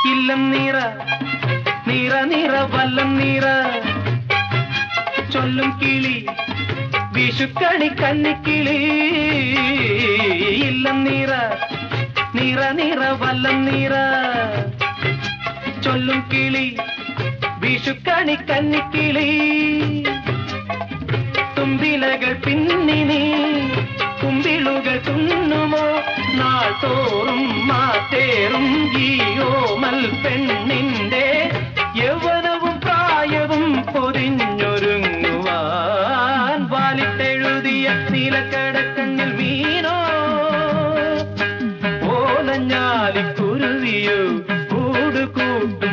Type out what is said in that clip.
ഇല്ലം നീറ നീറ നീറ വല്ലം നീറ ചൊല്ലും കിളി വിഷുക്കണി കന്നിക്കിളി ഇല്ലം നീറ നീറ നീറ വല്ലം നീറ ചൊല്ലും കിളി വിഷുക്കണി കന്നിക്കിളി തുമ്പിലകൾ പിന്നിനി കുമ്പിളുകൾ തുന്നുമോ നാൾ തോറും മാറ്റേറും ഈയോമൽ പെണ്ണിന്റെ യൗവനവും പ്രായവും പൊതിഞ്ഞൊരുങ്ങുവാൻ വാലിട്ടെഴുതിയ നീലക്കടക്കണ്ണിൽ മീനോ ഓലഞ്ഞാലിക്കുരുവിയോ കൂടുകൂട്ടും